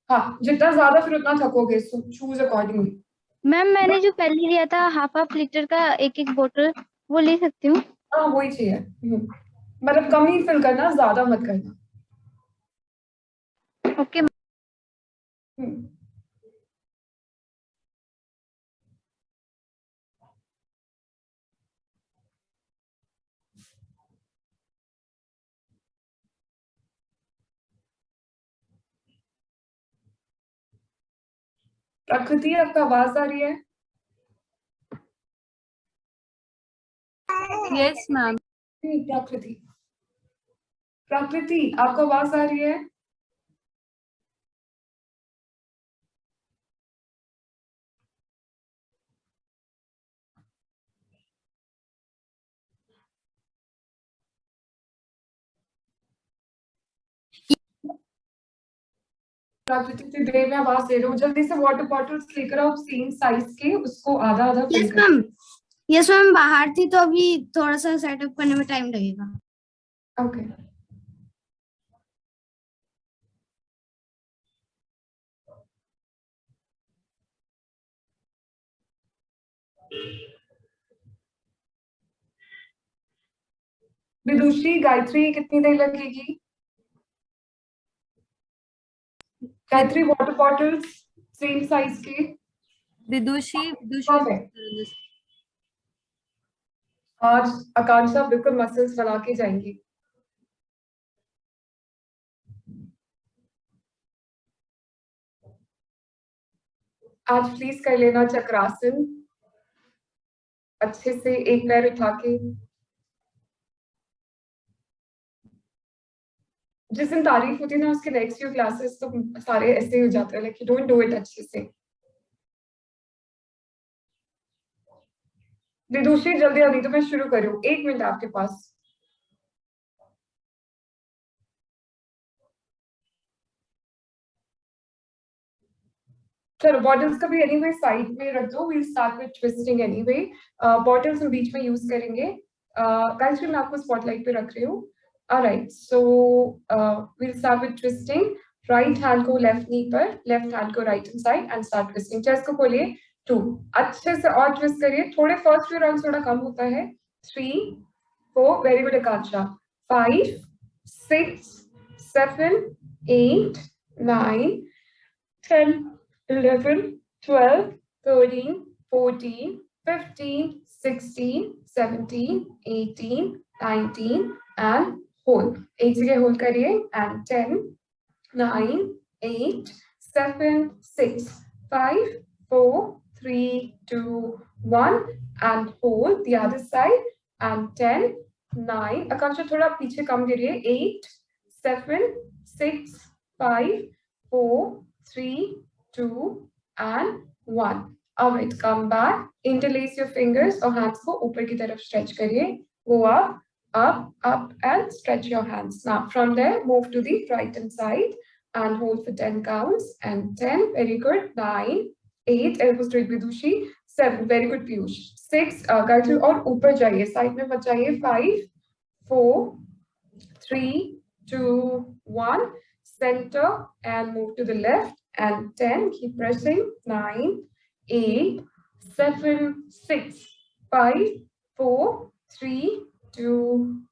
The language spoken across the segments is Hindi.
हाँ, जितना ज्यादा फिर उतना थकोगे, सो चूज अकॉर्डिंगली। मैम मैंने जो पहले लिया था हाफ लीटर का एक बोतल, वो ले सकती हूँ? हाँ वही चाहिए। मतलब कम ही फिल करना, ज्यादा मत करना। ओके। हम्म। प्रकृति, आपका आवाज आ रही है? Yes ma'am. प्रकृति, प्रकृति आपका आवाज आ रही है? प्रकृति से देर में आवाज दे रहे हो, जल्दी से वाटर बॉटल्स लेकर आओ सेम साइज के, उसको आधा आधा फिल यस कर। मैम। यस मैम, बाहर थी तो अभी थोड़ा सा सेटअप करने में टाइम लगेगा। ओके। विदुषी, गायत्री कितनी देर लगेगी? Gayatri, water bottles same size के। विदुषी परफेक्ट। आज आकांक्षा बिल्कुल मसल्स बना के जाएंगी। आज प्लीज कर लेना चक्रासन, अच्छे से एक पैर उठा के। जिस दिन तारीफ होती है ना उसके नेक्स्ट फ्यू क्लासेस तो सारे ऐसे ही हो जाते हैं, like you don't do it अच्छे से। दूसरी जल्दी अभी तो मैं शुरू करूँ, 1 मिनट आपके पास। चलो बॉटल्स का भी एनीवे साइड में रख दो, we'll start with twisting anyway. Bottles हम बीच में यूज करेंगे। गाइस मैं आपको स्पॉटलाइट पे रख रही हूँ। Alright, so we'll start with twisting. Right hand को लेफ्ट नी पर, लेफ्ट हैंड को right hand side and start twisting. Chest को खोलिए, 2, अच्छे से और ट्विस्ट करिए, थोड़े फर्स्ट फ्यू राउंड थोड़ा कम होता है। 3, 4, very good Akanksha. 5, 6, 7, 8, 9, 10, 11, 12, 13, 14, 15, 16, 17, 18, 19 and hold. एक जगह hold करिए and 10, 9, 8, 7, 6, 5, 4, 3, 2, 1 and hold the other side and 10, 9, आकांक्षा थोड़ा पीछे कम गिरिए, 8, 7, 6, 5, 4, 3, 2 and 1. Alright, come back. Interlace your fingers और hands को ऊपर की तरफ stretch करिए. Go up, up, up and stretch your hands. Now from there, move to the right hand side and hold for 10 counts. And 10, very good. 9, 8, elbow straight Vidushi. 7, very good Piyush. 6, Gayatri और ऊपर जाइए, साइड में मत जाइए. 5, 4, 3, 2, 1. Center and move to the left. And 10, keep pressing. 9, 8, 7, 6, 5, 4, 3, 2,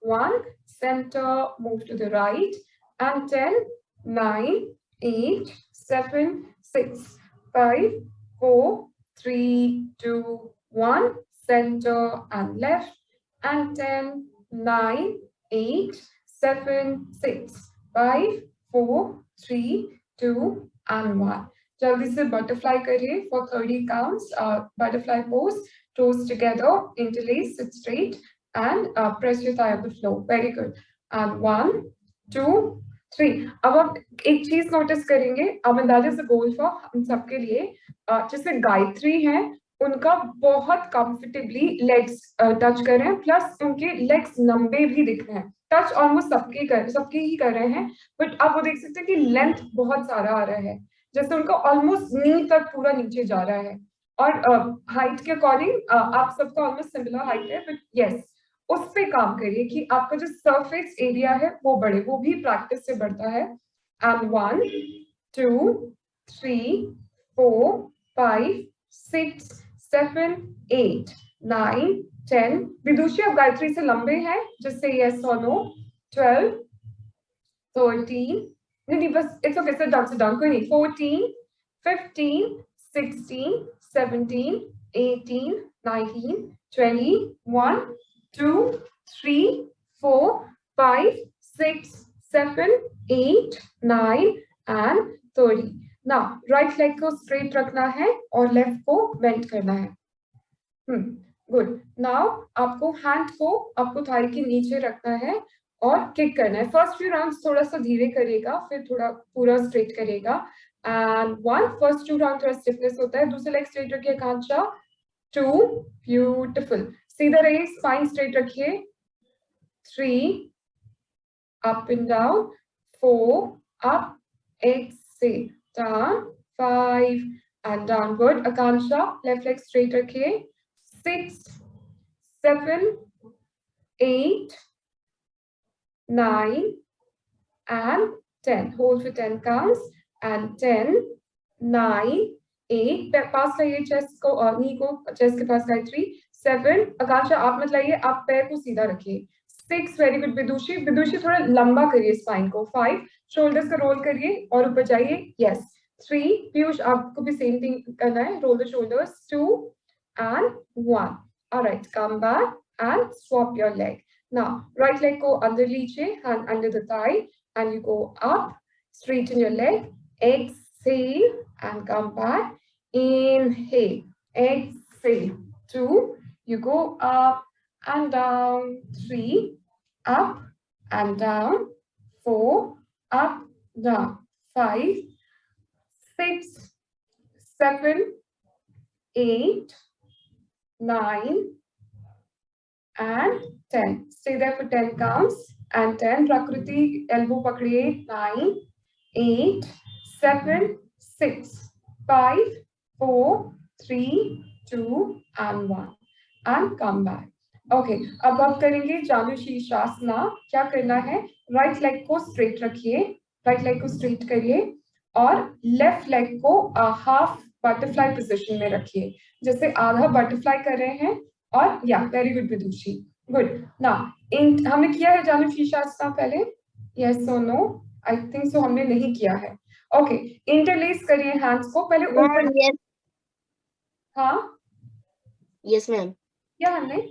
1. Center, move to the right. And 10, 9, 8, 7, 6, 5, 4, 3, 2, 1. Center and left. And 10, 9, 8, 7, 6, 5, 4, 3, 2 and 1. जल्दी से बटरफ्लाई करिए for 30 counts. Butterfly pose, toes together, interlace, sit straight and press your thigh on the floor. Very good. And 1, 2, 3. अब आप एक चीज नोटिस करेंगे, अब that is the goal for हम सबके लिए, जैसे गायत्री है उनका बहुत कंफर्टेबली लेग्स टच कर रहे हैं, प्लस उनके लेग्स लंबे भी दिख रहे हैं। टच ऑलमोस्ट सबके ही कर रहे हैं, बट आप वो देख सकते हैं कि लेंथ बहुत सारा आ रहा है, जैसे उनका ऑलमोस्ट नी तक पूरा नीचे जा रहा है। और हाइट के अकॉर्डिंग आप सबका ऑलमोस्ट सिमिलर हाइट है, बट यस उस पे काम करिए कि आपका जो सरफेस एरिया है वो बढ़े, वो भी प्रैक्टिस से बढ़ता है। एंड 1, 2, 3, 4, 5, 6, 7, 8, 9, 10. विदुषी अब गायत्री से लंबे हैं, जिससे yes or no. 12, 13, नहीं बस it's okay, sit down, कोई नहीं. 14, 15, 16, 17, 18, 19, 20, 1, 2, 3, 4, 5, 6, 7, 8, 9 and 30. Now right leg को straight रखना है और left को bend करना है. गुड. नाउ आपको हैंड को आपको थाई के नीचे रखना है और किक करना है. फर्स्ट फ्यू राउंड्स थोड़ा सा धीरे करेगा, फिर थोड़ा पूरा स्ट्रेट करेगा. एंड वन, फर्स्ट 2 राउंड थोड़ा स्टिफनेस होता है. दूसरा लेग स्ट्रेट रखिए कांचा. 2, ब्यूटीफुल. सीधा रहिए, स्पाइन स्ट्रेट रखिए. 3, up and down. 4, up, exhale, down. 5 and downward. Akansha, left leg straight रखिए. 6, 7, 8, 9 and 10. Hold for 10 counts. And 10, 9, 8. पास लाइए चेस्ट को और नी को चेस्ट के पास. गायत्री. 7. आकांक्षा आप मत लाइए, आप पैर को सीधा रखिए. 6. Very good. विदुषी, विदुषी थोड़ा लंबा करिए स्पाइन को. 5. शोल्डर्स को रोल करिए और ऊपर जाइए. यस. 3. पीयूष आपको भी सेम थिंग करना है. Roll the shoulders. 2 and 1. All right, come back and swap your leg. Now, right leg go under लीजिए, hand under the thigh, and you go up, straighten your leg, exhale, and come back. Inhale, exhale. 2, you go up and down. 3, up and down. 4, up, down. 5, 6, 7, 8, 9 and 10. Stay there for 10 counts. And 10. Prakriti, elbow pakdiye. 9, 8, 7, 6, 5, 4, 3, 2 and 1. And come back. Okay. अब आप करेंगे जानुशीर्षासना. क्या करना है? राइट लेग को स्ट्रेट रखिए. राइट लेग को स्ट्रेट करिए और लेफ्ट लेग को हाफ बटरफ्लाई पोजीशन में रखिए, जैसे आधा बटरफ्लाई कर रहे हैं. और या वेरी गुड विदुषी. गुड. नाउ हमने किया है जानुशीर्षासना पहले? यस और नो? आई थिंक सो हमने नहीं किया है. ओके. इंटरलेस करिए हैंड्स को पहले ऊपर. हाँ यस मैम. क्या हमने?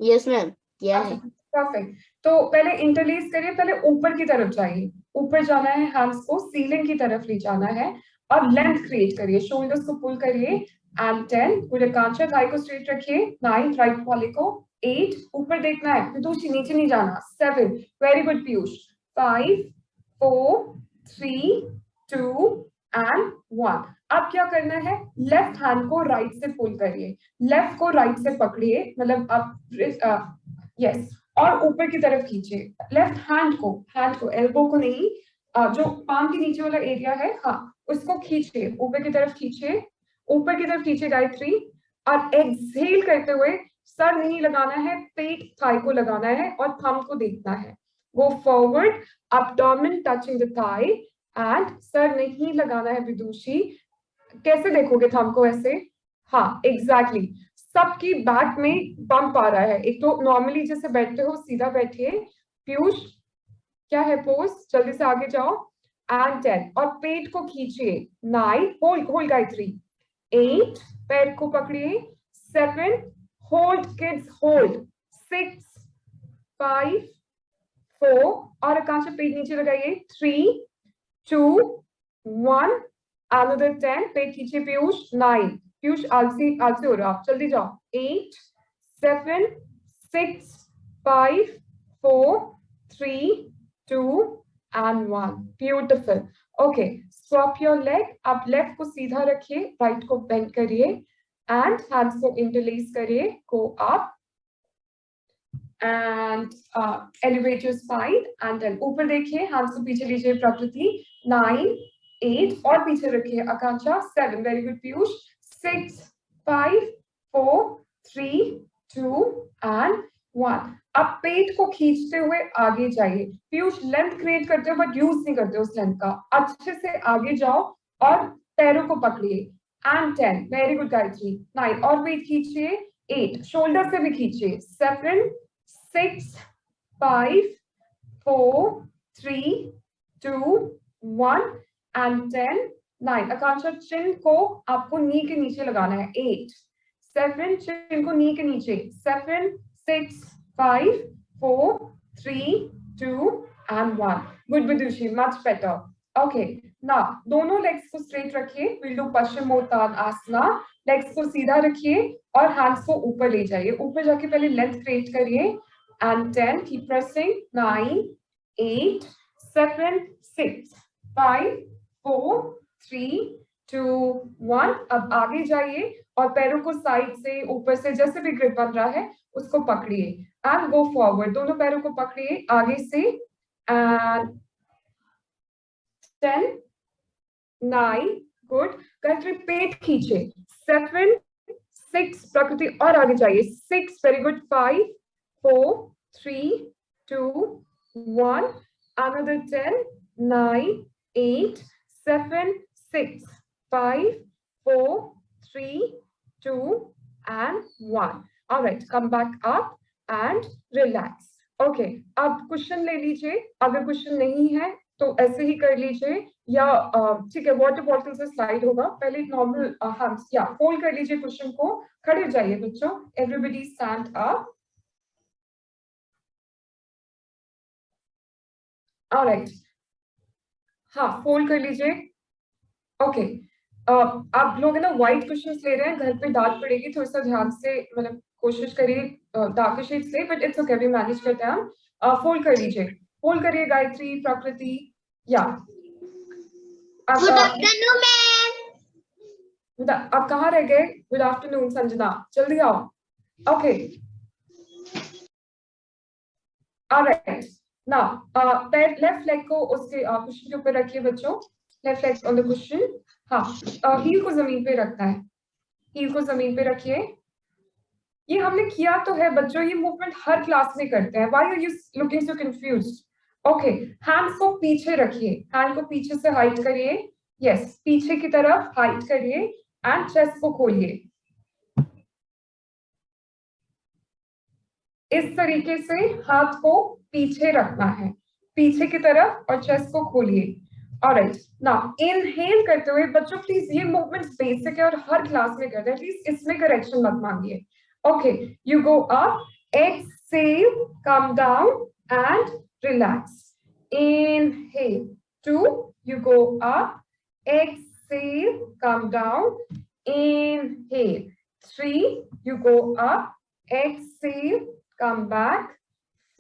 यस मैम किया है. परफेक्ट. तो पहले इंटरलेस करिए, पहले ऊपर की तरफ जाइए. ऊपर जाना है, हैंड्स को सीलिंग की तरफ ले जाना है और लेंथ क्रिएट करिए. शोल्डर्स को पुल करिए. एंड 10. पूरे कांचा थाई को स्ट्रेट रखिए. 9. राइट वाले को. 8. ऊपर देखना है, विदुषी नीचे नहीं जाना. 7. Very good Piyush. 5, 4, 3, 2 एंड 1. अब क्या करना है? लेफ्ट हैंड को राइट से पुल करिए. लेफ्ट को राइट से पकड़िए, मतलब आप यस, और ऊपर की तरफ खींचिए. लेफ्ट हैंड को एल्बो को नहीं, जो पाम के नीचे वाला एरिया है, हाँ, उसको खींचिए. ऊपर की तरफ खींचिए. ऊपर की तरफ खींचिए गायत्री. और एक्सहेल करते हुए सर नहीं लगाना है, पेट थाई को लगाना है और थंब को देखना है. Go forward, abdomen touching the thigh and सर नहीं लगाना है. विदुषी कैसे देखोगे थंब को? ऐसे. हाँ, एग्जैक्टली. सबकी बैक में बम्प आ रहा है. एक तो नॉर्मली जैसे बैठते हो सीधा बैठिए. पीयूष क्या है पोज? जल्दी से आगे जाओ. एंड 10. और पेट को खींचिए. 9. होल्ड गायत्री. 8. पैर को पकड़िए. 7. Hold kids, hold. 6, 5, 4. और आकांक्षा पेट नीचे लगाइए. 3, 2, 1. अनदर 10. पेट खींचिए पीयूष. 9. पीयूष आलसी हो रहा, आप जल्दी जाओ. 8, 7, 6, 5, 4, 3, 2 and 1. Beautiful. Okay. Swap your leg. आप लेफ्ट को सीधा रखिए, राइट को बेंड करिए एंड हैंड्स को इंटरलेस करिए. Go up and elevate your spine and then ऊपर देखिए. हैंड्स को पीछे लीजिए प्रकृति. 9, 8 और पीछे रखिए आकांक्षा. 7. Very good Piyush. 6, 5, 4, 3, 2 and 1. अब पेट को खींचते हुए आगे जाइए. पीयूष लेंथ क्रिएट करते हो बट यूज नहीं करते उस लेंथ का. अच्छे से आगे जाओ और पैरों को पकड़िए एंड 10 वेरी गुड गायत्री 9 और वेट खींचिए 8 शोल्डर से भी खींचिए 7 6 5 4 3 2 1 एंड 10 9 आकांक्षा चिन को आपको नी के नीचे लगाना है 8 7 चिन को नी के नीचे 7 6 5 4 3 2 and 1 good Vidushi much better okay now दोनों legs को straight रखिए we'll do Paschimottanasana legs को सीधा रखिए और hands को ऊपर ले जाइए ऊपर जाके पहले length create करिए and 10 keep pressing 9 8 7 6 5 4 3 2 1 अब आगे जाइए और पैरों को साइड से ऊपर से जैसे भी ग्रिप बन रहा है उसको पकड़िए एंड गो फॉरवर्ड दोनों पैरों को पकड़िए आगे से and 10 9 good गायत्री पेट खींचे 7 6 प्रकृति और आगे जाइए 6 very good 5 4 3 2 1 another 10 9 8 7 6 5 4 3 2 and 1 all right come back up and relax okay अब क्वेश्चन ले लीजिए अगर क्वेश्चन नहीं है तो ऐसे ही कर लीजिए या ठीक है वाटर बॉटल से स्लाइड होगा पहले नॉर्मल हैंड्स या फोल्ड कर लीजिए क्वेश्चन को खड़े हो जाइए बच्चों एवरीबॉडी स्टैंड अप ऑलराइट हाँ फोल्ड कर लीजिए ओके आप लोग है ना व्हाइट क्वेश्चंस ले रहे हैं घर पे डांट पड़ेगी थोड़ा सा ध्यान से मतलब कोशिश करिए डार्क शेड से but it's okay we manage करते हैं हम फोल्ड कर लीजिए फोल्ड करिए गायत्री प्रकृति या गुड आफ्टरनून मैम आप कहाँ रह गए गुड आफ्टरनून संजना जल्दी आओ okay alright now left leg को उसके क्वेश्चन के ऊपर रखिए बच्चों left leg on the question हाँ हील को जमीन पे रखना है हील को जमीन पे रखिए ये हमने किया तो है बच्चों ये मूवमेंट हर क्लास में करते हैं why are you looking so confused okay hands को पीछे रखिए हैंड को पीछे से हाइट करिए यस पीछे की तरफ हाइट करिए एंड चेस्ट को खोलिए इस तरीके से हाथ को पीछे रखना है पीछे की तरफ और चेस्ट को खोलिए ऑलराइट नाउ इनहेल करते हुए बच्चों प्लीज ये मूवमेंट्स बेसिक है और हर क्लास में करते हैं प्लीज इसमें करेक्शन मत मांगिए okay you go up exhale come down and relax inhale 2 you go up exhale come down inhale 3 you go up exhale come back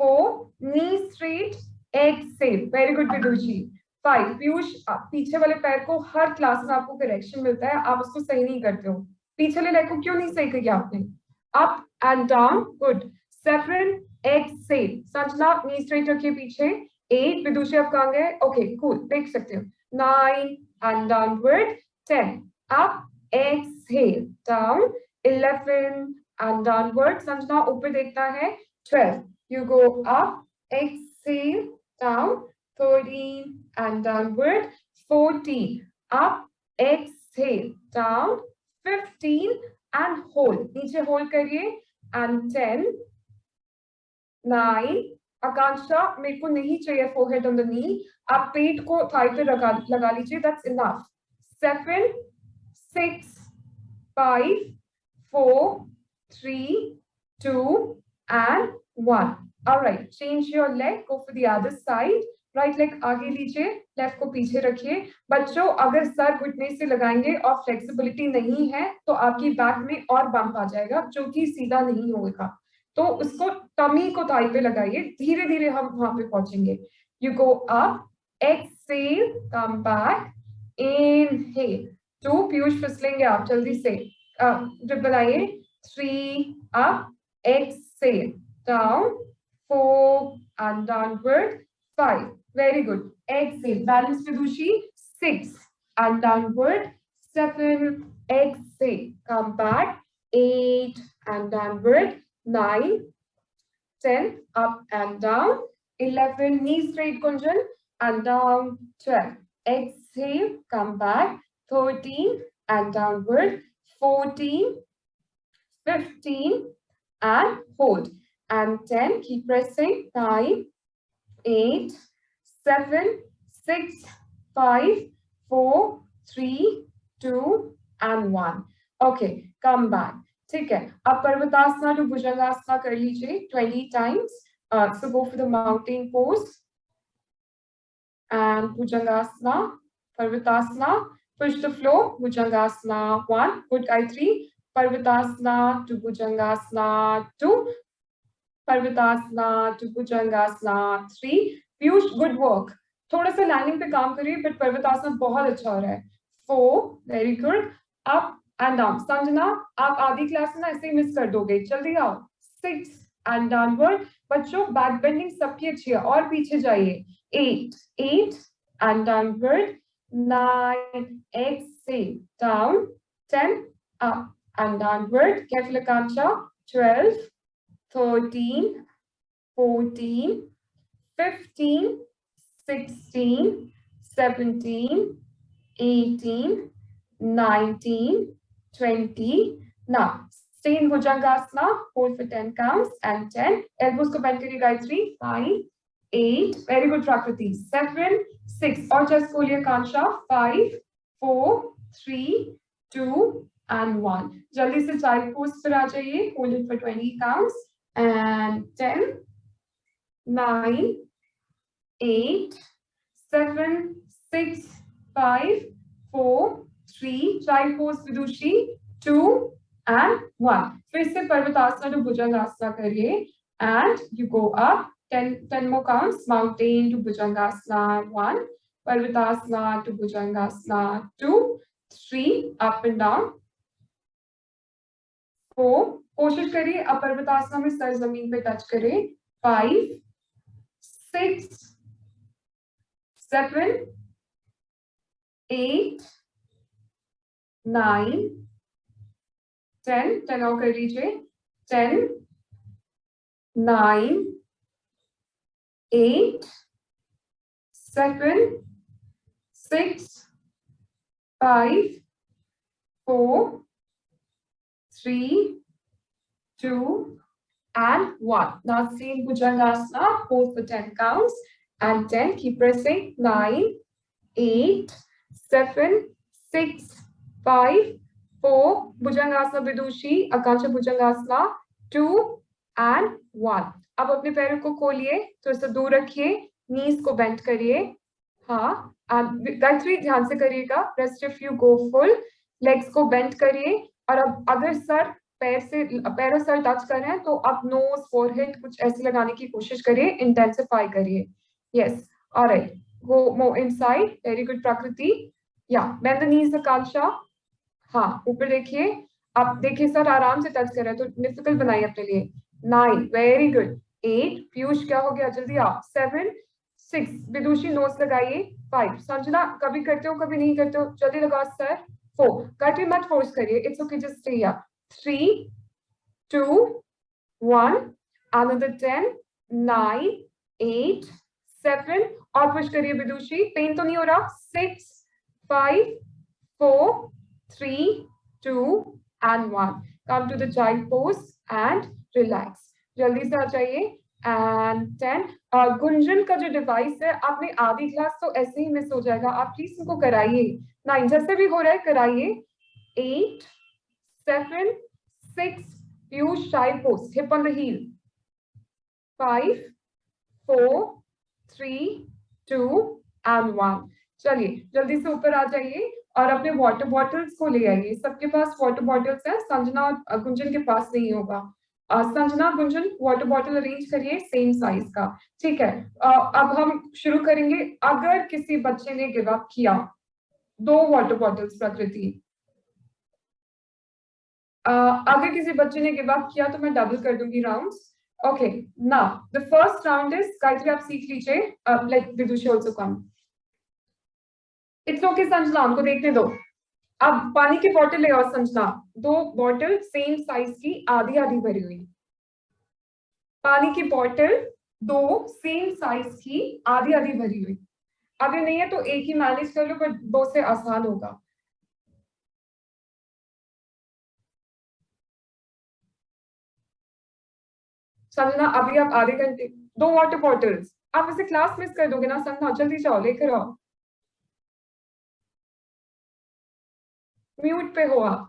4 knee straight exhale very good Vidushi 5 Piyush पीछे वाले पैर को हर क्लास में आपको करेक्शन मिलता है आप उसको सही नहीं करते हो पीछे वाले लेग को क्यों नहीं सही किया आपने up and down good 7 exhale Sanjana knee straight रखिए पीछे 8 विदुषी आप कहाँ गए ओके कूल देख सकते हो 9 and downward 10 up exhale down 11 and downward Sanjana ऊपर देखता है 12 you go up exhale down 13 and downward 14 up exhale down 15 and hold नीचे hold करिए and 10 9 आकांक्षा मेरे को नहीं चाहिए forehead on the knee आप पेट को थाई पे लगा लीजिए that's enough 7 6 5 4 3 2 and 1 all right change your leg go for the other side right leg आगे लीजिए लेफ्ट को पीछे रखिए बच्चों अगर सर घुटने से लगाएंगे और फ्लेक्सिबिलिटी नहीं है तो आपकी बैक में और बम्प आ जाएगा जो कि सीधा नहीं होगा तो उसको टमी को थाई पे लगाइए धीरे धीरे हम वहां पे पहुंचेंगे you go up exhale come back inhale 2 Piyush फिसलेंगे आप जल्दी से ग्रिप बनाइए 3 up exhale down 4 and downward 5 very good exhale balance Vidushi 6 and downward 7 exhale come back 8 and downward 9 10 up and down 11 knee straight Kunjan and down 12 exhale come back 13 and downward, 14, 15 and hold, and 10, keep pressing, 9, 8, 7, 6, 5, 4, 3, 2 and 1. Okay, come back. ठीक है, अब पर्वतासना to भुजंगासना कर लीजिए 20 times. So go for the mountain pose and Bhujangasana, Parvatasana, push the floor, Bhujangasana 1, good Gayatri, Parvatasana to Bhujangasana 2, Parvatasana to Bhujangasana 3, Piyush, good work. थोड़ा सा लैंडिंग पे काम करिए, बट पर्वतासना बहुत अच्छा हो रहा है. 4, very good. Up and down. Sanjana, आप आधी क्लास में ऐसे ही मिस कर दोगे, जल्दी आओ. 6 एंड डाउनवर्ड. बच्चों बैक बेंडिंग सबकी अच्छी है, और पीछे जाइए. 8 and downward, 9, exhale, down, 10, up and downward, careful Akanksha, 12, 13, 14, 15, 16, 17, 18, 19, 20. Now, stay in Bhujangasana, hold for 10 counts and 10. Elbows ko bend kariye Gayatri, 5, 8, very good Prakriti, 7, 6, or just Kolya Kansha, 5, 4, 3, 2 and 1. Jaldi se child pose par aa jaiye, hold it for 20 counts and 10, 9, 8, 7, 6, 5, 4, 3, child pose Vidushi, 2 and 1. फिर से पर्वतासना to Bhujangasana करिए and you go up. 10 more counts. Mountain to Bhujangasana 1, Parvatasana to Bhujangasana 2, 3, up and down. 4, कोशिश करिए अब पर्वतासना में सर जमीन पे टच करे. 5, 6, 7, 8, 9, 10. 10 और कर लीजिए. 10, 9, 8, 7, 6, 5, 4, 3, 2 and 1. Now same Bhujangasana, hold for 10 counts and 10, keep pressing. 9, 8, 7, 6, 5, 4, Bhujangasana Vidushi, Akanksha Bhujangasana 2 and 1. अब अपने पैरों को खोलिए, थोड़ा सा दूर रखिए, नीज को बेंड करिए. हाँ, गायत्री ध्यान से करिएगा. Rest if you go full, legs को बेंड करिए. और अब अगर सर पैर सर टच कर रहे हैं तो आप नोज, फोरहेड कुछ ऐसे लगाने की कोशिश करिए, इंटेंसिफाई करिए. यस, ऑलराइट, गो मोर इनसाइड. Very good Prakriti. या बेंड द नीज Akanksha. हाँ, ऊपर देखिए. अब देखिए सर आराम से टच कर रहे हैं, तो डिफिकल्ट बनाइए अपने लिए. 9, वेरी गुड. 8, पीयूष क्या हो गया, जल्दी आओ. 7, 6, विदुषी नोट्स लगाइए. 5, संजना कभी करते हो कभी नहीं करते हो, जल्दी लगाओ सर. 4, गायत्री मत फोर्स करिए, it's okay, just stay here. 3, 2, 1, another 10, 9, 8, 7 और पुश करिए विदुषी. पेन तो नहीं हो रहा. 6, 5, 4, 3, 2 and 1. Come to the child pose and relax. जल्दी से आ जाइए. And 10. गुंजन का जो डिवाइस है, आपने आधी क्लास तो ऐसे ही मिस हो जाएगा, आप प्लीज उनको कराइए. 9, जैसे भी हो रहा है कराइए. 8, 7, 6, piyush child pose, hip on the heel. 5, 4, 3, 2 and 1. चलिए जल्दी से ऊपर आ जाइए और अपने वाटर बॉटल्स को ले आइए. सबके पास वाटर बॉटल्स है, संजना और गुंजन के पास नहीं होगा. Sanjana, Gunjan water bottle arrange करिए सेम साइज का. ठीक है, अब हम शुरू करेंगे. अगर किसी बच्चे ने गिव अप किया, 2 वाटर बॉटल्स प्रकृति. अगर किसी बच्चे ने गिव अप किया तो मैं डबल कर दूंगी rounds. Okay, now the first round is, Gayatri आप सीख लीजिए. Like Vidushi also come. It's okay Sanjana, उनको देखने दो. अब पानी की बोतल ले आओ संजना. 2 बॉटल सेम साइज की, आधी आधी भरी हुई. पानी की बोतल 2 सेम साइज की, आधी आधी भरी हुई. अगर नहीं है तो एक ही मैनेज कर लो, पर 2 से आसान होगा. संजना अभी आप आधे घंटे 2 वाटर बॉटल्स, आप इसे क्लास मिस कर दोगे ना संजना, जल्दी जाओ लेकर आओ। म्यूट पे हो आप।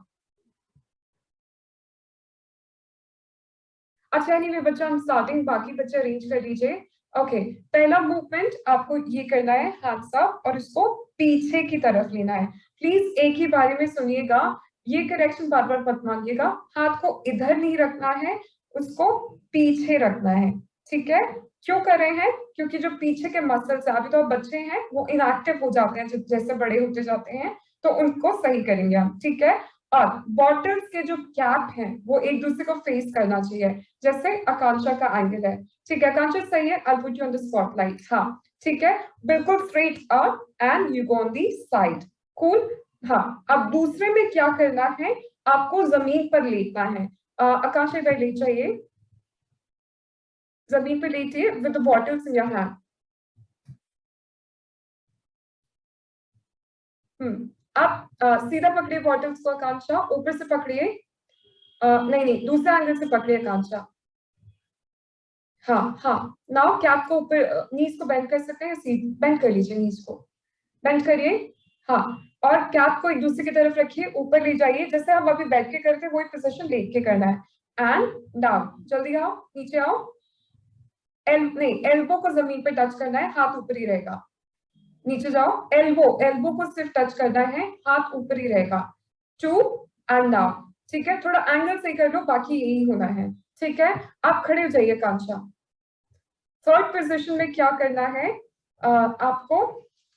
अच्छा नहीं बच्चा, हम स्टार्टिंग बाकी बच्चे अरेंज कर लीजिए। ओके, पहला मूवमेंट आपको ये करना है हैंड्स अप और इसको पीछे की तरफ लेना है। प्लीज एक ही बारे में सुनिएगा, ये करेक्शन बार बार मत मांगिएगा। हाथ को इधर नहीं रखना है, उसको पीछे रखना है, ठीक है। क्यों कर रहे हैं? क्योंकि जो पीछे के मसल्स है, अभी तो बच्चे हैं, वो इनएक्टिव हो जाते हैं जैसे बड़े होते जाते हैं, तो उनको सही करेंगे हम, ठीक है। और बॉटल्स के जो कैप हैं वो एक दूसरे को फेस करना चाहिए, जैसे आकांक्षा का एंगल है, ठीक है। आकांक्षा सही है, I put you on the spotlight. हाँ ठीक है, बिल्कुल straight up and you go on the side, cool. हाँ, अब दूसरे में क्या करना है, आपको जमीन पर लेटना है। आकांक्षा इधर लेट जाइए, जमीन पर लेटिए with the bottles in your hand. आप सीधा पकड़िए बॉटल्स को आकांक्षा, ऊपर से पकड़िए, नहीं नहीं दूसरे एंगल से पकड़िए आकांक्षा। हाँ हाँ, नाउ कैप को ऊपर, नीज को बेंड कर सकते हैं, सीध बेंड कर लीजिए, नीज को बेंड करिए। हाँ, और कैप को एक दूसरे की तरफ रखिए, ऊपर ले जाइए, जैसे हम अभी बैठ के करते हैं वही पोजीशन लेट के करना है। एंड डाउन, जल्दी आओ, नीचे आओ। नहीं, एल्बो को जमीन पे टच करना है, हाथ ऊपर ही रहेगा। नीचे जाओ, एल्बो को सिर्फ टच करना है, हाथ ऊपर ही रहेगा। 2 एंड डाउन, ठीक है। थोड़ा एंगल सही कर लो, बाकी यही होना है, ठीक है। आप खड़े हो जाइए कांक्षा। थर्ड पोजीशन में क्या करना है, आपको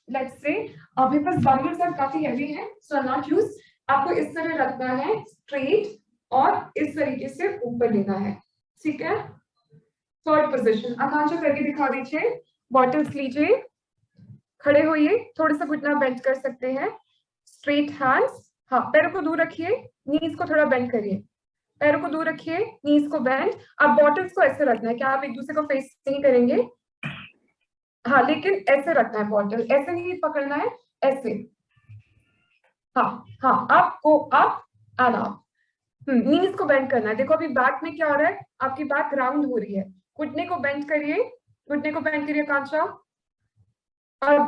लेट्स से अभी पास बंडल्स आर काफी हैवी है, सो नॉट यूज। आपको इस तरह रखना है स्ट्रेट और इस तरीके से ऊपर लेना है, ठीक है। थर्ड पोजीशन आकांक्षा करके दिखा दीजिए। बॉटल्स लीजिए, खड़े होइए, थोड़ा सा घुटना बेंड कर सकते हैं, स्ट्रेट हैंड्स। हाँ, पैरों को दूर रखिए, नीज को थोड़ा बेंड करिए, पैरों को दूर रखिए, नीज को बेंड। अब बॉटल्स को ऐसे रखना है, क्या आप एक दूसरे को फेस नहीं करेंगे? हाँ, लेकिन ऐसे रखना है, बॉटल ऐसे नहीं पकड़ना है, ऐसे। हाँ हाँ, आपको अप एंड अप, नीज को बेंड करना है। देखो अभी बैक में क्या हो रहा है, आपकी बैक राउंड हो रही है, घुटने को बेंड करिए, घुटने को बेंड करिए आकांक्षा। और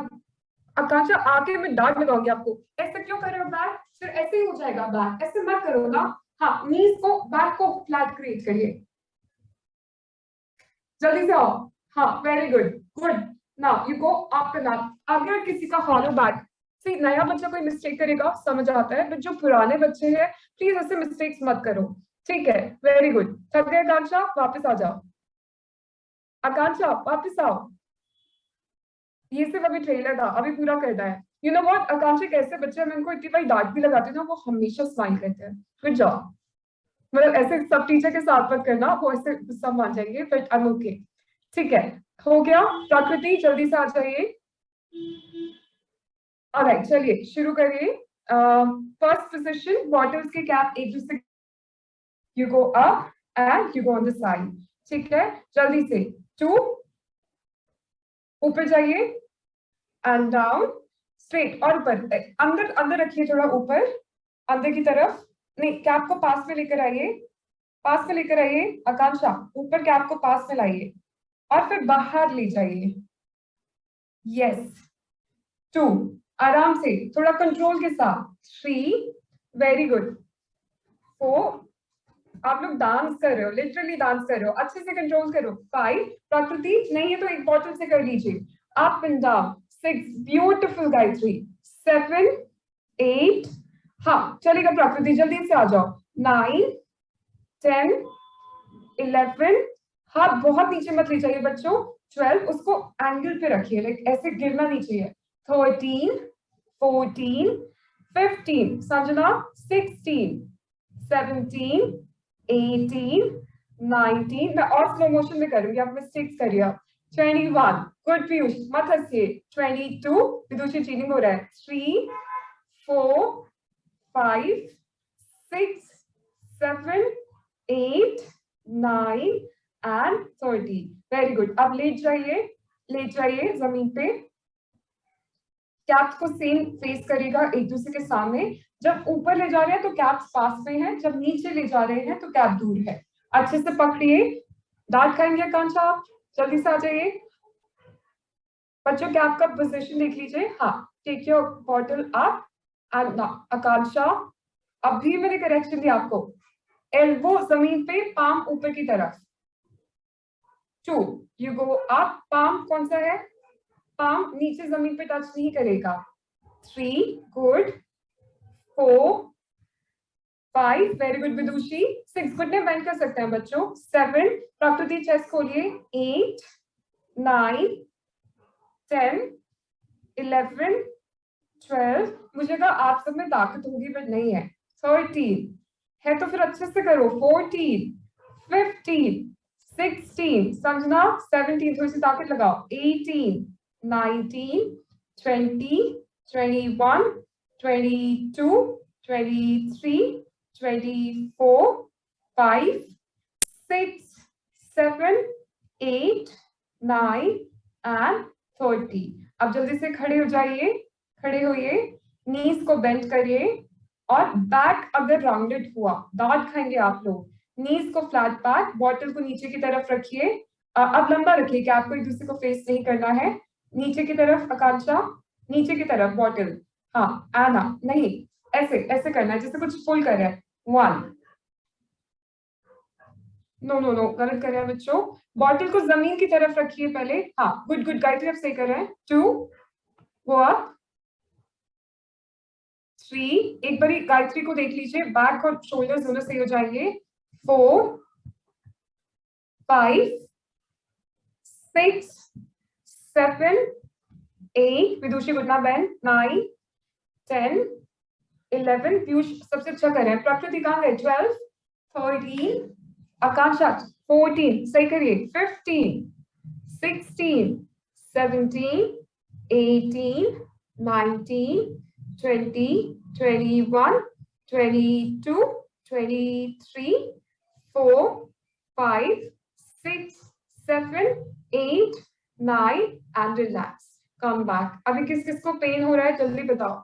आकांक्षा आगे में डार्ट लगाओगे आपको, ऐसे क्यों कर रहे हो बैक, फिर ऐसे ही हो जाएगा बैक, ऐसे मत करो ना। हाँ, नीज को, बैक को फ्लैट क्रिएट करिए, जल्दी से आओ। हाँ, very good, good. Now you go up and up. अगर किसी का हॉलो बैक, सी नया बच्चा कोई मिस्टेक करेगा समझ आता है, बट जो पुराने बच्चे हैं प्लीज ऐसे मिस्टेक्स मत करो, ठीक है। वेरी गुड, थक गए आकांक्षा, वापस आ जाओ। आकांक्षा वापस आओ, ये सिर्फ अभी ट्रेलर था, अभी पूरा करना है। यू नो व्हाट, आकांक्षा कैसे बच्चे, मैं उनको इतनी बार डांट भी लगाती हूँ ना, वो हमेशा स्माइल करते हैं। Good job. मतलब ऐसे सब टीचर के साथ मत करना, वो ऐसे गुस्सा मान जाएंगे, बट आई एम ओके, ठीक है। हो गया, प्रकृति जल्दी से आ जाइए। ऑलराइट, चलिए शुरू करिए। फर्स्ट पोजीशन, बॉटल्स के कैप एक दूसरे, you go up and you go on the side, ठीक है। जल्दी से 2, ऊपर जाइए एंड डाउन, स्ट्रेट और ऊपर, अंदर अंदर रखिए, थोड़ा ऊपर अंदर की तरफ, नहीं कैप को पास में लेकर आइए, पास में लेकर आइए आकांक्षा, ऊपर कैप को पास में लाइए और फिर बाहर ले जाइए। यस, 2, आराम से, थोड़ा कंट्रोल के साथ। 3, वेरी गुड। 4, आप लोग डांस कर रहे हो, लिटरली डांस कर रहे हो, अच्छे से कंट्रोल करो। 5, प्रकृति नहीं है तो एक बॉटल से कर लीजिए, up and down. 6, beautiful Gayatri. 7, 8, हाँ चलेगा प्रकृति, जल्दी से आ जाओ। 9, 10, 11, हाथ बहुत नीचे मत ले जाइए बच्चों। 12, उसको एंगल पे रखिए, लाइक ऐसे गिरना नहीं चाहिए। 13, 14, 15, संजना 16, 17, 18, 19, मैं और स्लो मोशन में करूंगी, आप मिस्टेक्स करिए। 21, गुड पीयूष, मत हंसिए। 22, विदुषी चीटिंग हो रहा है। 3, 4, 5, 6, 7, 8, 9 एंड 30, वेरी गुड। अब लेट जाइए, लेट जाइए जमीन पे, कैप्स को सेम फेस करेगा एक दूसरे के सामने। जब ऊपर ले जा रहे हैं तो कैप्स पास में है, जब नीचे ले जा रहे हैं तो कैप दूर है। अच्छे से पकड़िए, डांट खाएंगे आकांक्षा आप? जल्दी से आ जाइए बच्चों, क्या आपका पोजीशन देख लीजिए। हाँ, take your bottle up and Akanksha, अभी मैंने करेक्शन दिया आपको, एल्बो जमीन पे, पाम ऊपर की तरफ। 2 यू गो अप, पाम कौन सा है? पाम नीचे जमीन पे टच नहीं करेगा। 3 गुड, 4 5 वेरी गुड विदुषी, 6 घुटने बेंड कर सकते हैं बच्चों। 7 प्रकृति चेस्ट खोलिए। 8 9 10 11 12, मुझे कहा आप सब में ताकत होगी बट नहीं है। 13 है तो फिर अच्छे से करो। 14 15 16 समझना। 17 थोड़ी सी ताकत लगाओ। 18 19 20 21 22 23 24 5 6 7 8 9 एंड 30। अब जल्दी से खड़े हो जाइए, खड़े होइए, नीज को बेंड करिए और बैक अगर राउंडेड हुआ, दांत खाएंगे आप लोग। नीज को फ्लैट बैक, बॉटल को नीचे की तरफ रखिए। अब लंबा रखिए कि आपको एक दूसरे को फेस नहीं करना है। नीचे की तरफ आकांक्षा, नीचे की तरफ बॉटल। हाँ आना नहीं, ऐसे ऐसे करना है जैसे कुछ पुल कर रहा है। 1 नो नो नो, गलत कर रहे हैं बच्चों। बॉटल को जमीन की तरफ रखिए पहले। हाँ गुड गुड, गायत्री आप सही कर रहे हैं। 2 गो अप। 3 एक बारी गायत्री को देख लीजिए, बैक और शोल्डर दोनों सही हो जाएंगे। 4 5 6 7 8 विदुषी घुटना बेंड। 9 10 11 पीयूष सबसे अच्छा कर रहे हैं। प्रकृति कहाँ गए? 12 13 आकांक्षा 14 सही करिए। 15 16 17 18 19 20 21 22 23 4 5 6 7 8 9 एंड रिलैक्स, कम बैक। अभी किस किस को पेन हो रहा है जल्दी बताओ।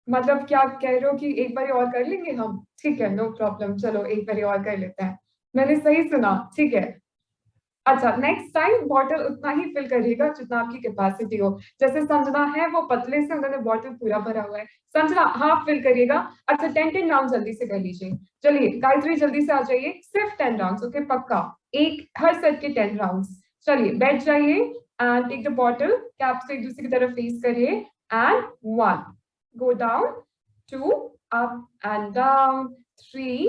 मतलब क्या आप कह रहे हो कि एक बार और कर लेंगे हम? ठीक है, नो प्रॉब्लम, चलो एक बार और कर लेते हैं। मैंने सही सुना, ठीक है। अच्छा, नेक्स्ट टाइम बॉटल उतना ही फिल करिएगा जितना आपकी कैपेसिटी हो। जैसे संजना है वो पतले से, उन्होंने बॉटल पूरा भरा हुआ है। संजना हाफ फिल करिएगा। अच्छा 10 राउंड जल्दी से कर लीजिए। चलिए गायत्री जल्दी से आ जाइए, सिर्फ 10 राउंड, ओके पक्का, एक हर सेट के 10 राउंड। चलिए बैठ जाइए and take the bottle, cap से एक दूसरे की तरफ फेस करिए and 1 go down, 2 up and down, 3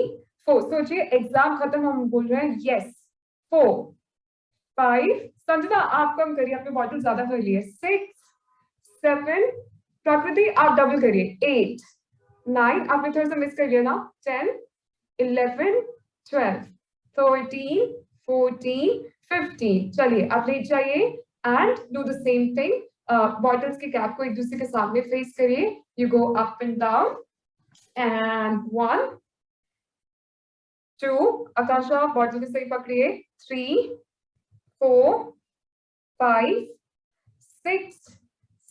4, सोचिए एग्जाम खत्म हम बोल रहे हैं, यस। 4 5 संजना आप कम करिए, आपने बॉटल ज्यादा भर ली है। 6 7 प्रकृति आप डबल करिए। 8 9 आपने थोड़ा सा मिस कर लिया ना। 10 11 12 13 14 15। चलिए आप लेट जाइए and do the same thing. Bottles के कैप को एक दूसरे के सामने फेस करिए। You go up and down and 1 2 Akanksha bottle को सही पकड़िए। 3 4 5 6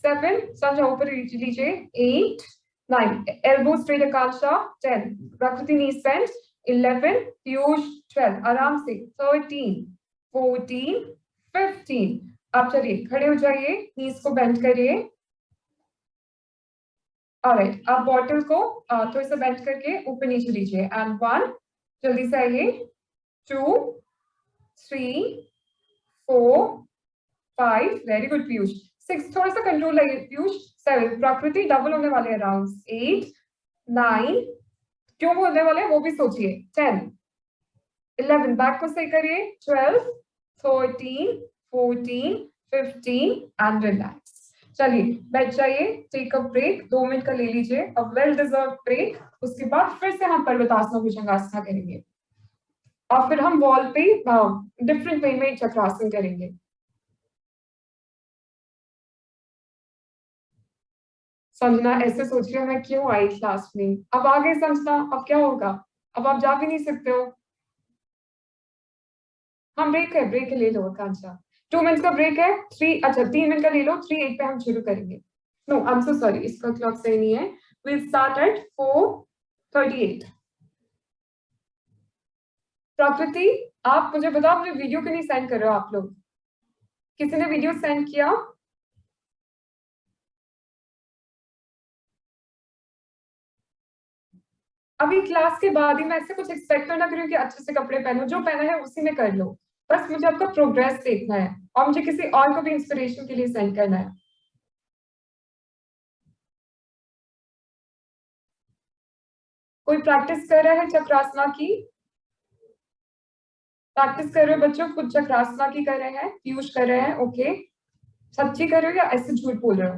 7 संजय ऊपर लीजिए। 8 9 एल्बो स्ट्रेट आकांक्षा। 10 प्रकृति नीज बेंड। 11 पीयूष 12 आराम से। 13 14 15। अब चलिए खड़े हो जाइए, नीज को बेंड करिए। ऑलराइट, आप बॉटल को थोड़ा सा बेंड करके ऊपर नीचे लीजिए एंड 1 जल्दी से आइए। 2 3 4 5 वेरी गुड पीयूष। 6 थोड़ा सा कंट्रोल लाइए पीयूष। 7 प्रकृति डबल होने वाले राउंड। 8 9 क्यों होने वाले वो भी सोचिए। 10 11 बैक को सही करिए। 12 13 14 15 एंड रिलैक्स। चलिए बैठ जाइए, टेक अ ब्रेक, 2 मिनट का ले लीजिए, अ वेल डिजर्व ब्रेक। उसके बाद फिर से हम पर्वतासना भुजंगासना करेंगे और फिर हम वॉल पे डिफरेंट वे में चक्रासन करेंगे। संजना ऐसे सोच रही हूँ मैं क्यों आई क्लास में। अब आ गए संजना, अब क्या होगा? अब आप जा भी नहीं सकते हो। हम ब्रेक है, ब्रेक ले लो आकांक्षा। 2 मिनट का ब्रेक है। 3 अच्छा 3 मिनट का ले लो। 3 8 पे हम शुरू करेंगे। No I am so sorry, इसका क्लॉक सही नहीं है। Will start at 4:38। प्रकृति, आप मुझे बताओ अपने वीडियो क्यों नहीं सेंड कर रहे हो आप लोग? किसी ने वीडियो सेंड किया? अभी क्लास के बाद ही मैं ऐसे कुछ एक्सपेक्ट ना करूँ कि अच्छे से कपड़े पहनो, जो पहना है उसी में कर लो। बस मुझे आपका प्रोग्रेस देखना है और मुझे किसी और को भी इंस्पिरेशन के लिए सेंड करना है। कोई प्रैक्टिस कर रहा है चक्रासना की? प्रैक्टिस कर रहे हो बच्चों? खुद चक्रासना की कर रहे हैं? पीयूष कर रहे हैं? ओके, सच्ची कर रहे हो या ऐसे झूठ बोल रहे हो?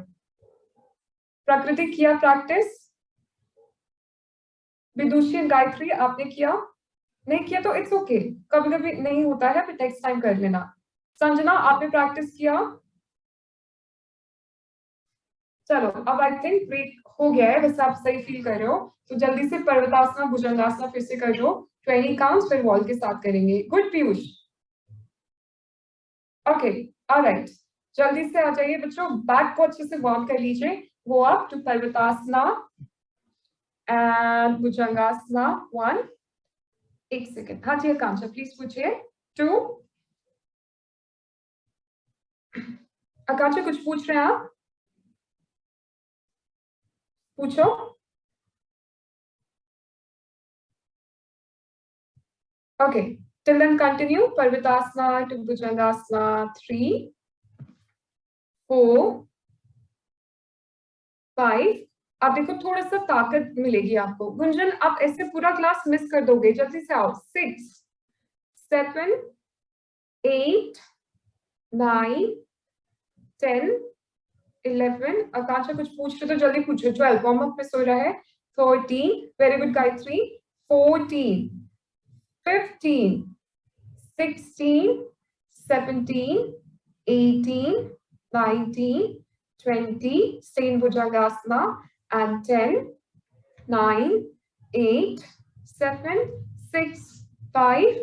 प्रकृति किया प्रैक्टिस? विदुषी एंड गायत्री आपने किया? नहीं किया तो इट्स ओके, कभी कभी नहीं होता है, फिर नेक्स्ट टाइम कर लेना। संजना आपने प्रैक्टिस किया? चलो अब आई थिंक ब्रेक हो गया है, वैसे आप सही फील कर रहे हो, तो जल्दी से पर्वतासना भुजंगासना फिर से कर लो, 20 काउंट्स, फिर वॉल के साथ करेंगे। गुड पीयूष। ओके ऑलराइट, जल्दी से आ जाइए बच्चों, बैक को अच्छे से वार्म कर लीजिए। Go up to parvatasana and bhujangasana 1। एक सेकेंड, हाँ जी आकांक्षा प्लीज पूछिए। 2। आकांक्षा कुछ पूछ रहे हैं आप? पूछो। Okay till then continue. Parvatasana to Bhujangasana 3, 4, 5। आप देखो थोड़ा सा ताकत मिलेगी आपको। गुंजन आप ऐसे पूरा क्लास मिस कर दोगे, जल्दी से आओ। 6, 7, 8, 9, 10, 11। आकांक्षा कुछ पूछ रहे तो जल्दी पूछो। 12 वार्म अप पे सो रहा है। 13, very good Gayatri. 14, 15, 16, 17, 18, 19, 20, stay in Bhujangasana, and 10, 9, 8, 7, 6, 5,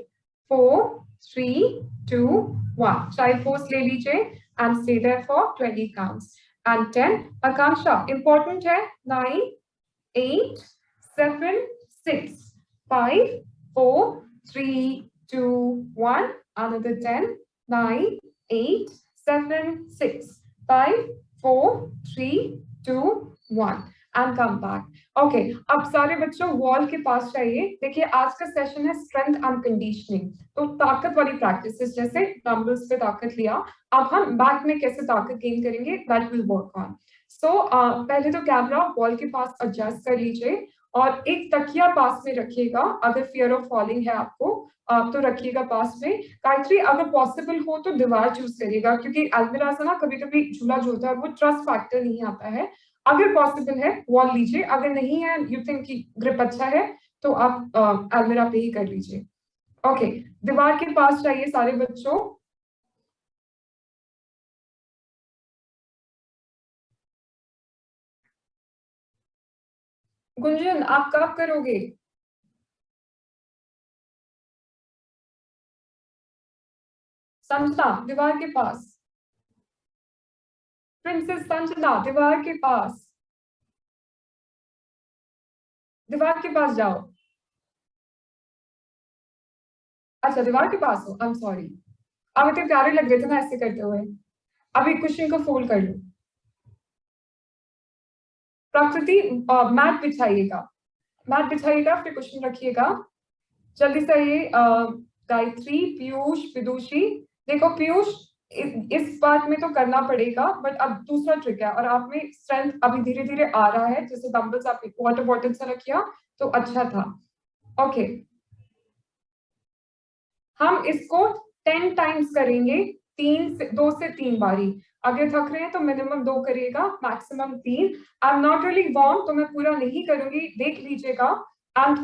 4, 3, 2, 1. Child pose ले लीजिए and stay there for 20 counts. And 10, Akanksha, important है, 9, 8, 7, 6, 5, 4, 3, 2, 1. Another 10, 9, 8, 7, 6, 5, 4, 3, 2, 1. And come back. Okay, अब सारे बच्चों वॉल के पास चाहिए। देखिए आज का सेशन है स्ट्रेंथ एंड कंडीशनिंग, तो ताकत वाली प्रैक्टिसेस, जैसे डंबल्स पे ताकत लिया, अब हम बैक में कैसे ताकत गेन करेंगे, दैट विल वर्क ऑन। सो पहले तो कैमरा वॉल के पास एडजस्ट कर लीजिए और एक तकिया पास में रखिएगा। अगर फियर ऑफ फॉलिंग है आपको तो रखिएगा पास में। गायत्री अगर पॉसिबल हो तो दीवार चूज करिएगा, क्योंकि अलमीरा से ना कभी कभी झूला जो होता है वो ट्रस्ट फैक्टर नहीं आता है। अगर पॉसिबल है वॉल लीजिए, अगर नहीं है यू थिंक कि ग्रिप अच्छा है तो आप अलमीरा पे ही कर लीजिए। ओके, दीवार के पास चाहिए सारे बच्चों। गुंजन आप कब करोगे? संजना दीवार के पास। प्रिंसेस संजना दीवार के पास, दीवार के पास जाओ। अच्छा दीवार के पास हो, आई एम सॉरी। अब इतने प्यारे लग रहे थे ना ऐसे करते हुए। अभी क्वेश्चन को फोल्ड कर लो। प्रकृति मैट बिछाइएगा, मैट बिछाइएगा, फिर क्वेश्चन रखिएगा। जल्दी से आइए गायत्री, पीयूष, विदुषी। देखो पीयूष इस बात में तो करना पड़ेगा, बट अब दूसरा ट्रिक है और आप में स्ट्रेंथ अभी धीरे धीरे आ रहा है। जैसे डंबल्स आप वाटर बॉटल से रखिया तो अच्छा था। ओके हम इसको 10 टाइम्स करेंगे, 2 से 3 बारी। अगर थक रहे हैं तो मिनिमम 2 करिएगा, maximum 3। I am not really warm तो मैं पूरा नहीं करूंगी, देख लीजिएगा। And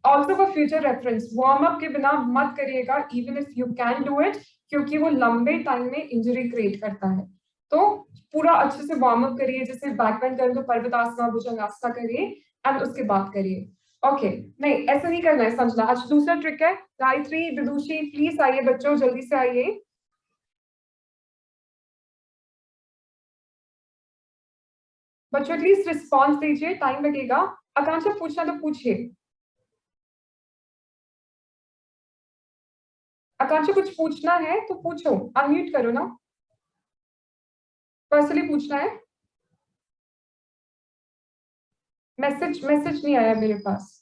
also for future reference, warm up के बिना मत करिएगा even if you can do it, क्योंकि वो लंबे टाइम में इंजरी क्रिएट करता है। तो पूरा अच्छे से वार्म अप करिए, जैसे बैक बेंड करें तो पर्वतासना भुजंगासना करिए एंड उसके बाद करिए। ओके नहीं ऐसा नहीं करना है समझना। आज दूसरा ट्रिक है। गायत्री, विदुषी प्लीज आइए बच्चों, जल्दी से आइए। बच्चों एटलीस्ट रिस्पॉन्स दीजिए, टाइम लगेगा। आकांक्षा पूछना तो पूछिए। आकांक्षा कुछ पूछना है तो पूछो, अनम्यूट करो ना, पर्सनली पूछना है। मैसेज नहीं आया मेरे पास,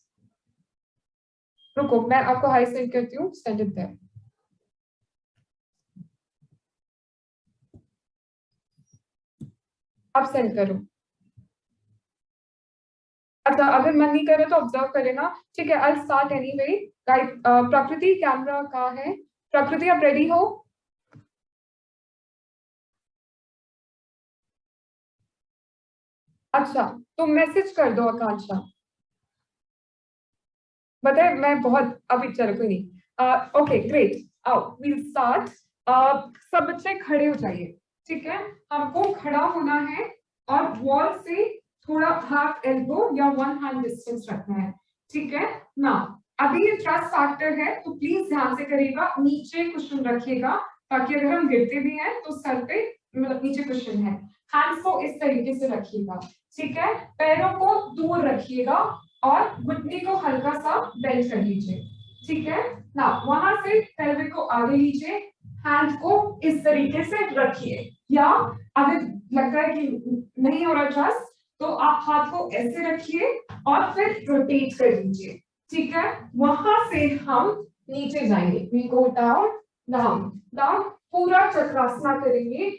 रुको मैं आपको हाई सेंड करती हूँ, सेंड इट देयर। अब सेंड करो। अच्छा अगर मन नहीं करे तो ऑब्जर्व करे ना, ठीक है। I start anyway. प्रकृति कैमरा का है, प्रकृति आप रेडी हो? अच्छा तो मैसेज कर दो आकांक्षा, बताए मैं बहुत अभी, चलो कोई नहीं। ओके ग्रेट, आओ वील स्टार्ट। सब बच्चे खड़े हो जाइए, ठीक है। हमको खड़ा होना है और वॉल से थोड़ा हाफ एल्बो या 1 हैंड डिस्टेंस रखना है, ठीक है ना। अभी ये ट्रस्ट फैक्टर है तो प्लीज ध्यान से करिएगा, नीचे कुशन रखिएगा ताकि अगर हम गिरते भी हैं तो सर पे मतलब नीचे कुशन है। हैंड्स को इस तरीके से रखिएगा, ठीक है। पैरों को दूर रखिएगा और घुटने को हल्का सा बेंड कर लीजिए, ठीक है ना। वहां से पेल्विक को आगे लीजिए, हैंड को इस तरीके से रखिए, या अगर लगता है कि नहीं हो रहा ट्रस्ट तो आप हाथ को ऐसे रखिए और फिर रोटेट कर लीजिए, ठीक है। वहां से हम नीचे जाएंगे, we go down down down, पूरा चक्रासना करेंगे,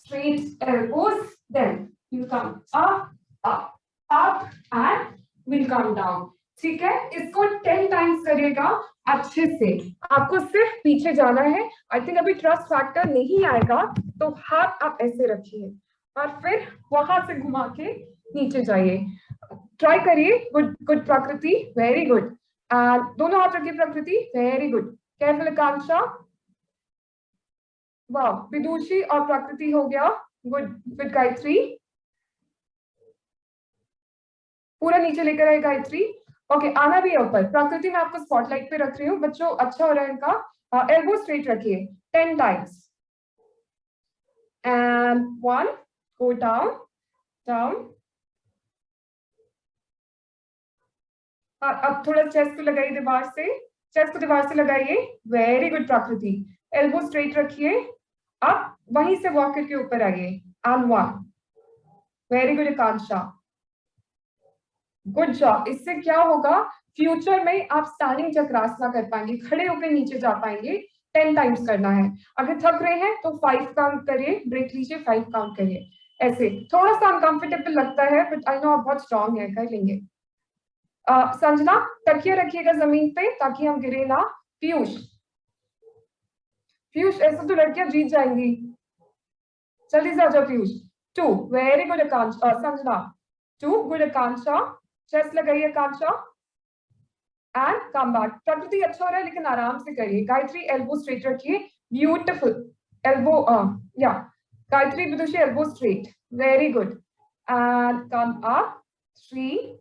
straight elbows, then you come up up up and will come down, ठीक है। इसको 10 टाइम्स करिएगा अच्छे से, आपको सिर्फ पीछे जाना है। आई थिंक अभी ट्रस्ट फैक्टर नहीं आएगा तो हाथ आप ऐसे रखिए और फिर वहां से घुमा के नीचे जाइए, ट्राई करिए। गुड गुड प्रकृति, वेरी गुड। दोनों हाथ रखिए प्रकृति, वेरी गुड। केवल आकांक्षा, वाह। विदुषी और प्रकृति हो गया, गुड। गुड गायत्री, पूरा नीचे लेकर आए गायत्री। ओके आना भी है ऊपर। प्रकृति मैं आपको स्पॉटलाइट पे रख रही हूँ बच्चों, अच्छा हो रहा है इनका। एल्बो स्ट्रेट रखिए 10 times and 1, go down down. अब थोड़ा चेस्ट को लगाइए दीवार से, चेस्ट को दीवार से लगाइए, वेरी गुड प्रकृति। एल्बो स्ट्रेट रखिए, अब वहीं से वॉक करके ऊपर आइए and 1, very good Akanksha, good job. इससे क्या होगा, फ्यूचर में आप स्टैंडिंग चक्रासना कर पाएंगे, खड़े होकर नीचे जा पाएंगे। 10 टाइम्स करना है। अगर थक रहे हैं तो 5 काउंट करिए, ब्रेक लीजिए, 5 काउंट करिए। ऐसे थोड़ा सा अनकंफर्टेबल लगता है बट आई नो आप बहुत स्ट्रांग है, कर लेंगे। संजना तकिया रखिएगा जमीन पे ताकि हम गिरे ना। पीयूष, पीयूष ऐसे तो लड़कियां जीत जाएंगी, जल्दी से आ जाओ पीयूष। 2, वेरी गुड आकांक्षा, संजना 2, गुड आकांक्षा। चेस्ट लगाइए आकांक्षा एंड कम बैक। प्रकृति अच्छा हो रहा है लेकिन आराम से करिए। गायत्री एल्बो स्ट्रेट रखिए, ब्यूटिफुल। एल्बो या Gayatri Vidushi elbow straight, very good and come up 3।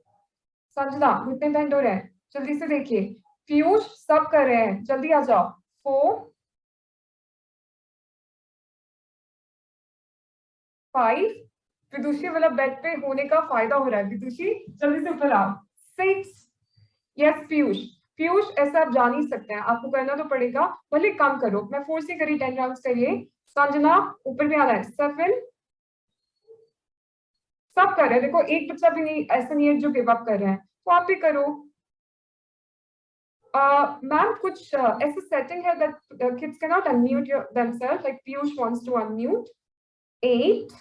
Sanjana घुटने बेंड हो रहे हैं, जल्दी से देखिए। पीयूष सब कर रहे हैं, जल्दी आ जाओ। 4 5, विदुषी वाला बेड पे होने का फायदा हो रहा है, विदुषी जल्दी से ऊपर आओ। 6, यस पीयूष, पीयूष ऐसा आप जान ही सकते हैं, आपको करना तो पड़ेगा, भले कम करो, मैं फोर्स ही करी 10 राउंड्स करिए। संजना ऊपर भी आना है। 7, सब कर रहे हैं, देखो एक बच्चा भी नहीं ऐसा नहीं है जो गिव अप कर रहे हैं, तो आप भी करो। मैम कुछ ऐसा सेटिंग है that kids cannot unmute themselves, like Piyush wants to unmute. 8,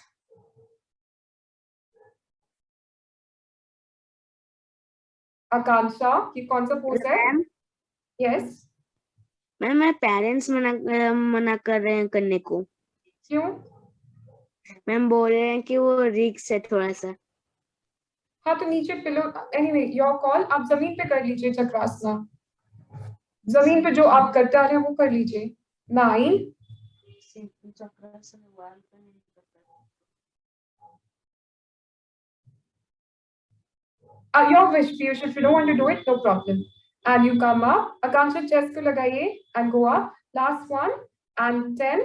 आकांक्षा ये कौन सा पोज है? मैम यस, मैम मैं पेरेंट्स मना कर रहे हैं करने को। क्यों? मैम बोल रहे हैं कि वो रिस्क है थोड़ा सा। हाँ तो नीचे पिलो, एनीवे योर कॉल। आप जमीन पे कर लीजिए चक्रासना, जमीन पे जो आप करते आ रहे हैं वो कर लीजिए। 9, your wish Piyush, if you don't want to do it no problem, and you come up। Akanksha chest को लगाइए and go up, last one and 10।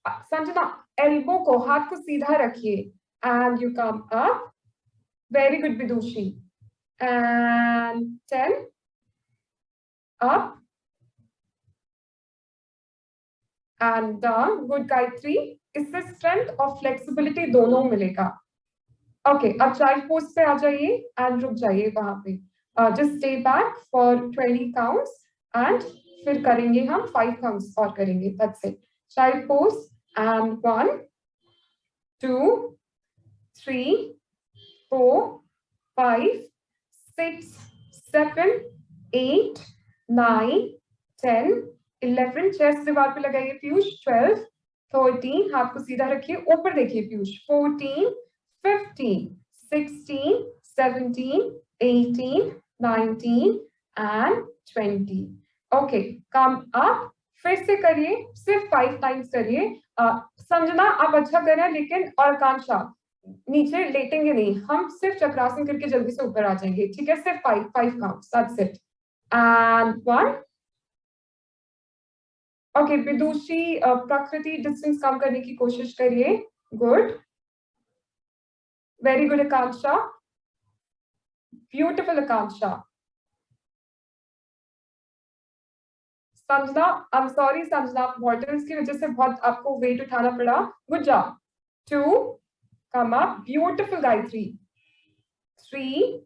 Sanjana elbow को, हाथ को सीधा रखिए and you come up, very good Vidushi, and 10 up and down, good Gayatri. इससे स्ट्रेंथ और फ्लेक्सिबिलिटी दोनों मिलेगा। ओके, अब चाइल्ड पोज पे आ जाइए एंड रुक जाइए वहां पे। Just stay back for 20 counts and फिर करेंगे हम 5 काउंट्स और करेंगे, that's it. Child pose and 1 2 3 4 5 6 7 8 9 10 11, chest दीवार पे लगाइए पीयूष। 12 13, हाथ को सीधा रखिए, ऊपर देखिए Piyush. 14 15 16 17 18 19 and 20। Okay, come up. फिर से करिए, सिर्फ 5 टाइम्स करिए। संजना आप अच्छा कर रहे हैं, लेकिन और आकांक्षा नीचे लेटेंगे नहीं, हम सिर्फ चक्रासन करके जल्दी से ऊपर आ जाएंगे, ठीक है? सिर्फ 5 counts, that's it. And 1। Okay, Vidushi Prakriti distance कम करने की कोशिश करिए। Good, very good Akanksha, beautiful Akanksha. Sanjana, I am sorry Sanjana, bottles की वजह से बहुत आपको वेट उठाना पड़ा। Good job. 2, come up, beautiful Gayatri. 3,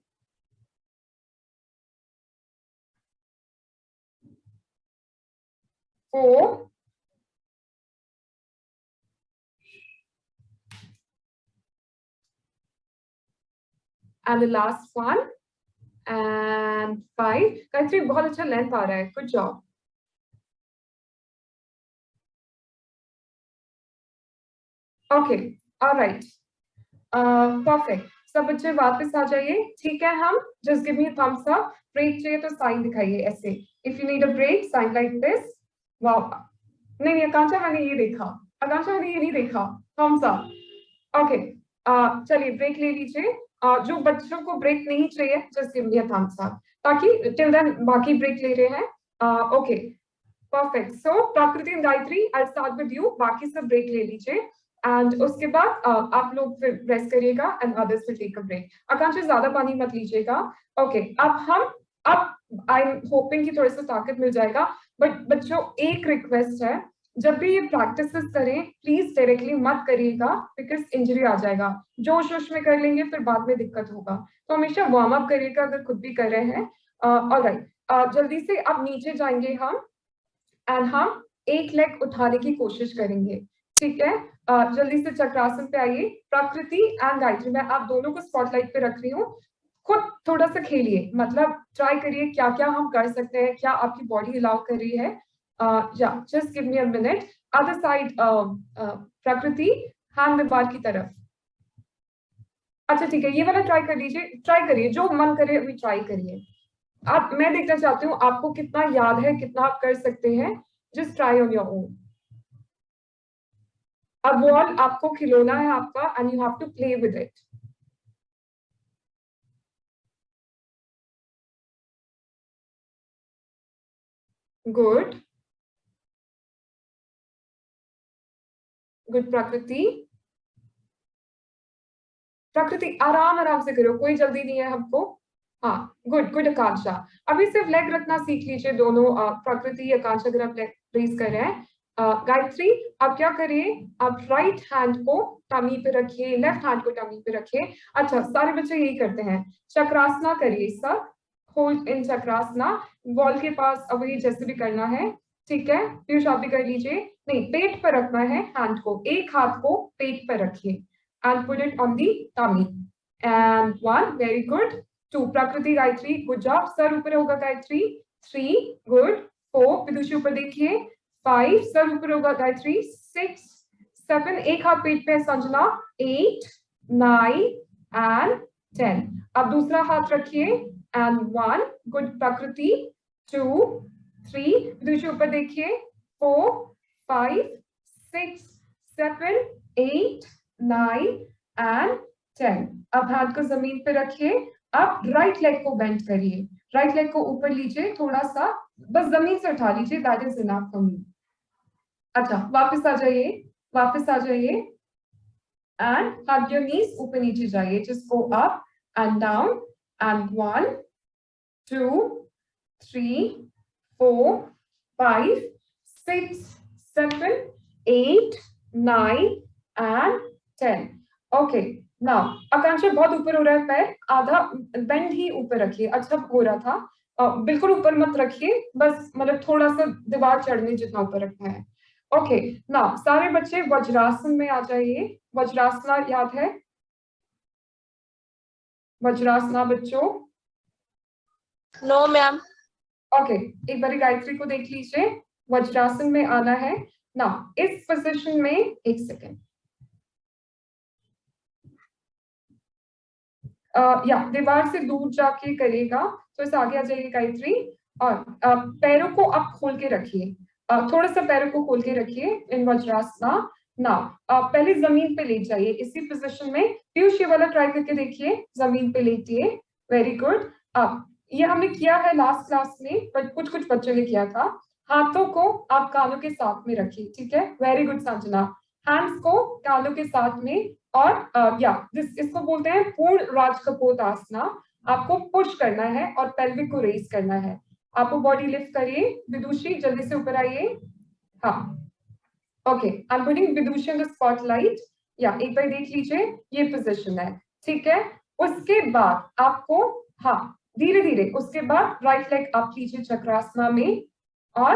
4, and the last one, and 5. Gayatri बहुत अच्छा लेंथ आ रहा है, good job. Okay, alright, perfect. सब बच्चे वापस आ जाइए, ठीक है? हम just give me a thumbs up. Break चाहिए तो साइन दिखाइए ऐसे। If you need a break, sign like this. Wow, नहीं आकांक्षा, मैंने ये देखा। आकांक्षा, मैंने ये नहीं देखा। Thumbs up. ओके, चलिए ब्रेक ले लीजिए। जो बच्चों को ब्रेक नहीं चाहिए, just give me a thumbs up, ताकि टिल देन बाकी ब्रेक ले रहे हैं। Okay, perfect. So Prakriti and Gayatri, I start with you, बाकी सब ब्रेक ले लीजिए एंड उसके बाद आप लोग फिर रेस्ट करिएगा and others will take a break. Akanksha ज्यादा पानी मत लीजिएगा। ओके, अब आई एम होपिंग कि थोड़ा सा ताकत मिल जाएगा। बट बच्चों, एक रिक्वेस्ट है, जब भी ये प्रैक्टिस करें प्लीज डायरेक्टली मत करिएगा, बिकॉज इंजरी आ जाएगा। जोश जोश में कर लेंगे फिर बाद में दिक्कत होगा, तो हमेशा वार्म अप करिएगा अगर खुद भी कर रहे हैं। ऑलराइट, जल्दी से अब नीचे जाएंगे हम एंड हम एक लेग उठाने की कोशिश करेंगे, ठीक है? जल्दी से चक्रासन पे आइए। प्रकृति एंड गायत्री, मैं आप दोनों को स्पॉटलाइट पे रख रही हूँ। खुद थोड़ा सा खेलिए, मतलब ट्राई करिए क्या क्या हम कर सकते हैं, क्या आपकी बॉडी अलाउ कर रही है। या just give me a minute. Other side, प्रकृति, हैंड दीवार की तरफ। अच्छा ठीक है, ये वाला ट्राई कर लीजिए, ट्राई करिए, जो मन करे अभी ट्राई करिए। आप, मैं देखना चाहती हूँ आपको कितना याद है, कितना आप कर सकते हैं। Just try on your own. अब बॉल आपको खिलौना है आपका and you have to play with it. Good good Prakriti, Prakriti आराम आराम से करो, कोई जल्दी नहीं है हमको। हाँ, गुड गुड आकांक्षा। अभी सिर्फ लेग रखना सीख लीजिए दोनों। प्रकृति, आकांक्षा, अगर आप लेग रेज कर रहे हैं। गायत्री, आप क्या करिए, आप राइट हैंड को टमी पे रखिए, लेफ्ट हैंड को टमी पे रखिए। अच्छा, सारे बच्चे यही करते हैं। चक्रासना करिए सब, होल्ड इन चक्रासना, वॉल के पास वही जैसे भी करना है, ठीक है? पीयूष आप भी कर लीजिए। नहीं, पेट पर रखना है हैंड को, एक हाथ को पेट पर रखिए and put it on the tummy. And 1, very good. 2, Prakriti, Gayatri, good job. Sir ऊपर होगा गायत्री। 3, गुड। 4, विदुषी ऊपर देखिए। 5, सर ऊपर होगा गायत्री। 6, 7, एक हाथ पेट पे संजना। 8, 9 एंड 10। अब दूसरा हाथ रखिए एंड 1, गुड प्रकृति। 2, 3, विदुषी ऊपर देखिए। 4, 5, 6, 7, 8, 9 एंड 10। अब हाथ को जमीन पे रखिए। अब राइट लेग को बेंड करिए, राइट लेग को ऊपर लीजिए थोड़ा सा, बस जमीन से उठा लीजिए, that is enough for me. अच्छा, वापस आ जाइए, वापस आ जाइए एंड हग योर नीज, ऊपर नीचे जाइए, just go up and down and 1, 2, 3, 4, 5, 6, 7, 8, 9 and 10. Okay now आकांक्षा बहुत ऊपर हो रहा है पैर, आधा बेंड ही ऊपर रखिए, अच्छा हो रहा था, बिल्कुल ऊपर मत रखिए, बस मतलब थोड़ा सा दीवार चढ़ने जितना ऊपर रखना है। ओके नाउ सारे बच्चे वज्रासन में आ जाइए। वज्रासना याद है? वज्रासना बच्चों? No ma'am. ओके एक बार गायत्री को देख लीजिए, वज्रासन में आना है ना। इस पोजीशन में एक सेकेंड, या दीवार से दूर जाके करेगा तो इसे आगे आ जाइए गायत्री, और पैरों को आप खोल के रखिए, थोड़ा सा पैरों को खोल के रखिए इन वज्रासना ना। पहले जमीन पे लेट जाइए इसी पोजीशन में। पीयूष ये वाला ट्राई करके देखिए, जमीन पे लेटिए। Very good. ये हमने किया है लास्ट क्लास में, पर कुछ बच्चों ने किया था। हाथों को आप कानों के साथ में रखिए, ठीक है? Very good Sanjana. हैंड्स को कानों के साथ में, और इसको बोलते हैं पूर्ण राज कपोत आसना। आपको पुश करना है और पेल्विक को रेज करना है। आपको बॉडी लिफ्ट करिए। विदुषी जल्दी से ऊपर आइए। हाँ okay, I am putting Vidushi on the spotlight. या एक बार देख लीजिए, ये पोजीशन है, ठीक है? उसके बाद आपको धीरे धीरे उसके बाद राइट लेग अप लीजिए चक्रासना में, और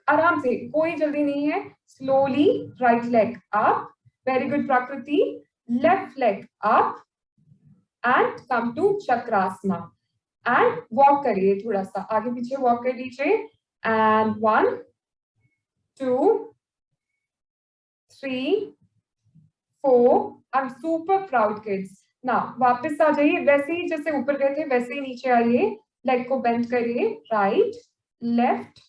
आराम से, कोई जल्दी नहीं है, slowly right leg up. Very good Prakriti. Left leg up and come to chakrasana and walk करिए, थोड़ा सा आगे पीछे वॉक कर लीजिए। And 1 2 3 4। I am super proud kids. ना वापस आ जाइए, वैसे ही जैसे ऊपर गए थे वैसे ही नीचे आइए। लेग को बेंड करिए, right left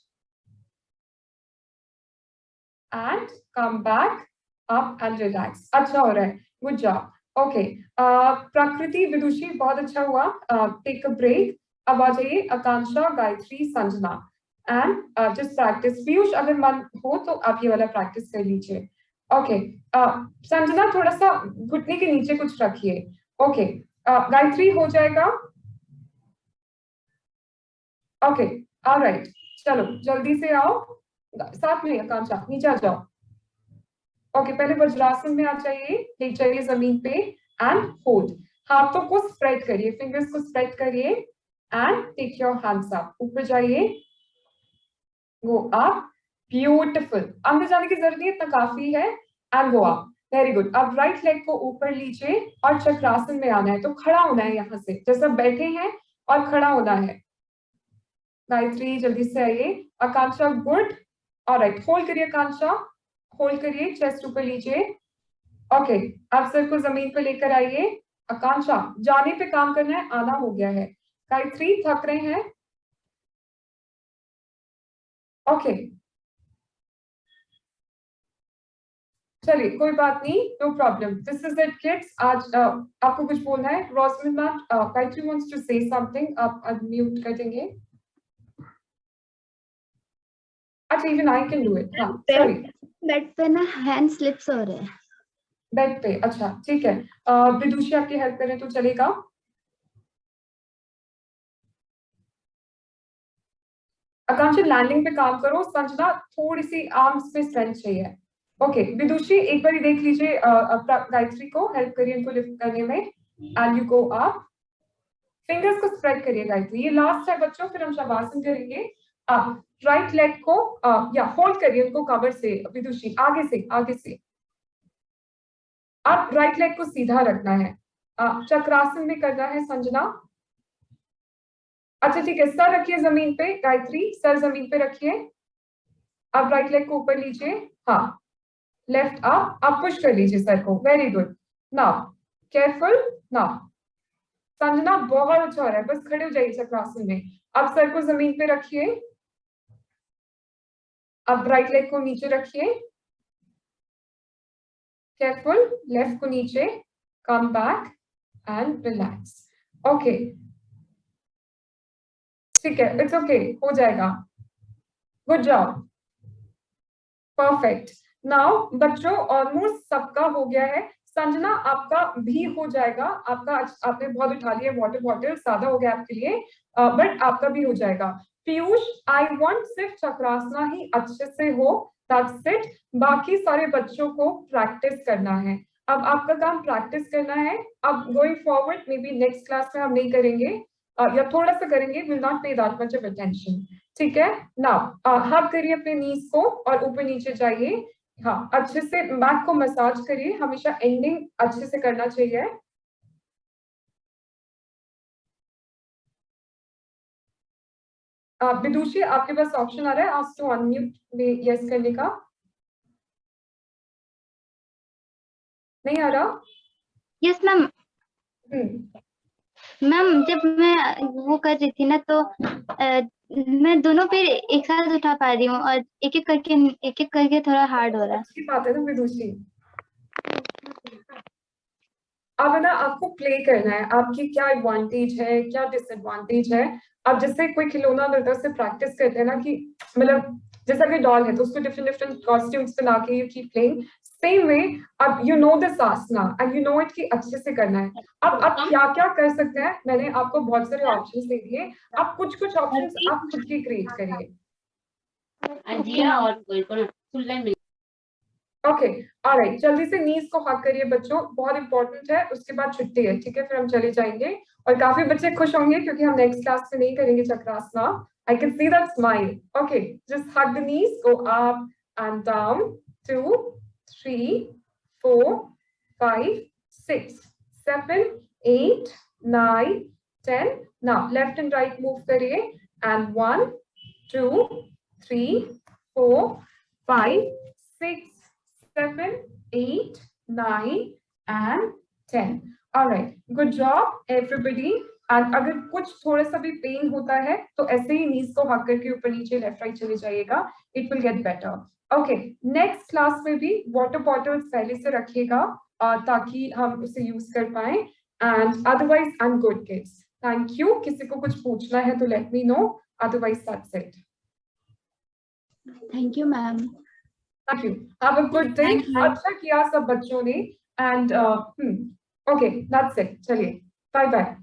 and come back up and relax. अच्छा हो रहा है, गुड जॉब। ओके प्रकृति विदुषी बहुत अच्छा हुआ। Take a break. अब आ जाइए Akanksha, Gayatri, Sanjana and just practice. Piyush अगर मन हो तो आप ये वाला प्रैक्टिस कर लीजिए। ओके संजना थोड़ा सा घुटने के नीचे कुछ रखिए। ओके गायत्री हो जाएगा? ओके ऑलराइट, चलो जल्दी से आओ, साथ में आकांक्षा नीचे आ जाओ। ओके पहले वज्रासन में आ जाइए, लेट जाइए जमीन पे एंड होल्ड। हाथों को स्प्रेड करिए, फिंगर्स को स्प्रेड करिए and take your hands up. ऊपर जाइए, गो अप, ब्यूटिफुल। अंदर जाने की जरूरत नहीं, इतना काफी है। And go up, very good. अब राइट लेग को ऊपर लीजिए और चक्रासन में आना है, तो खड़ा होना है यहाँ से, जैसा बैठे हैं और खड़ा होना है। गायत्री जल्दी से आइए। आकांक्षा गुड, ऑलराइट होल्ड करिए आकांक्षा, होल्ड करिए, चेस्ट ऊपर लीजिए। ओके आप सर को जमीन पे लेकर आइए। आकांक्षा जाने पे काम करना है, आना हो गया है। गायत्री थक रहे हैं? ओके चलिए कोई बात नहीं, no problem. This is it kids. आज आपको कुछ बोलना है? Rozmin ma'am, Gayatri wants to say something, आप अनम्यूट कर देंगे? अच्छा even I can do it. हाँ सॉरी, बेड पे ना हैंड स्लिप्स हो रहे हैं। बेड पे, अच्छा ठीक है। विदुषी आपकी हेल्प करें तो चलेगा? आकांक्षा लैंडिंग पे काम करो। संजना थोड़ी सी आर्म्स पे स्ट्रेंथ चाहिए। ओके विदुषी एक बार देख लीजिए, गायत्री को हेल्प करिए इनको लिफ्ट करने में and you go up. Fingers को स्प्रेड करिए गायत्री, ये लास्ट है बच्चों, फिर हम शवासन करेंगे। राइट लेग को या होल्ड करिए उनको कवर से। विदुषी आगे से अब राइट लेग को सीधा रखना है। चक्रासन में करना है संजना। अच्छा ठीक है, सर रखिए जमीन पे गायत्री, सर जमीन पे रखिए। अब राइट लेग को ऊपर लीजिए, हाँ लेफ्ट आप पुश कर लीजिए सर को। Very good. Now careful. Now Sanjana बहुत अच्छा हो रहा है, बस खड़े हो जाइए चक्रासन में। अब सर को जमीन पे रखिए, अब राइट लेग को नीचे रखिए, केयरफुल, लेफ्ट को नीचे, come back and relax. Okay ठीक है, इट्स ओके, हो जाएगा। Good job, perfect. नाउ बच्चों ऑलमोस्ट सबका हो गया है। संजना आपका भी हो जाएगा, आपका आपने बहुत उठा लिया वाटर बॉटल, ज्यादा हो गया आपके लिए, बट आपका भी हो जाएगा। पीयूष आई वांट सिर्फ चक्रासना ही अच्छे से हो दैट्स इट। बाकी सारे बच्चों को प्रैक्टिस करना है। अब आपका काम प्रैक्टिस करना है। अब going forward may be next class में हम नहीं करेंगे या थोड़ा सा करेंगे, विल नॉट पे दैट मच ऑफ अटेंशन, ठीक है। नाउ हाथ करिए अपने नीज को और ऊपर नीचे जाइए। हाँ, अच्छे से बैक को मसाज करिए, हमेशा एंडिंग अच्छे से करना चाहिए। विदुषी, आपके पास ऑप्शन आ रहा है आस्क टू अनम्यूट में यस करने का? नहीं आ रहा? Yes ma'am. मैम जब मैं वो कर रही थी ना तो मैं दोनों पैर एक साथ उठा पा रही हूँ और एक एक करके थोड़ा हार्ड हो रहा है। अच्छी बात है ना विदुषी। अब है ना आपको प्ले करना है, आपकी क्या एडवांटेज है क्या डिसएडवांटेज है। अब जैसे कोई खिलौना मिलता है उससे प्रैक्टिस करते हैं ना कि मतलब जैसा कि डॉल है तो उसको डिफरेंट डिफरेंट कॉस्ट्यूम्स बना के you keep playing, same way अब you know this asana and you know it कि अच्छे से करना है। अब आप क्या क्या कर सकते हैं, मैंने आपको बहुत सारे ऑप्शंस दे दिए, आप कुछ कुछ ऑप्शंस आप खुद के क्रिएट करिए। ओके, ऑलराइट, जल्दी से नीज को हक करिए बच्चों, बहुत इंपॉर्टेंट है। उसके बाद छुट्टी है, ठीक है, फिर हम चले जाएंगे और काफी बच्चे खुश होंगे क्योंकि हम नेक्स्ट क्लास में नहीं करेंगे Chakrasana. I can see that smile. Okay, just hug the knees, go up and down, 2 3 4 5 6 7 8 9 10। Now left and right move करिए and 1 2 3 4 5 6 7 8 9 and 10. All right, good job everybody. And अगर कुछ थोड़ा सा भी पेन होता है तो ऐसे ही नीज को हक करके ऊपर नीचे लेफ्ट राइट चले जाइएगा, it will get better. Okay, next class में भी वाटर बॉटल्स पहले से रखिएगा ताकि हम उसे यूज कर पाए। And otherwise I am good kids, thank you. किसी को कुछ पूछना है तो let me know, otherwise that's it. Thank you ma'am. Thank you. Have a good day. अच्छा किया सब बच्चों ने। And okay, that's it. चलिए, bye bye.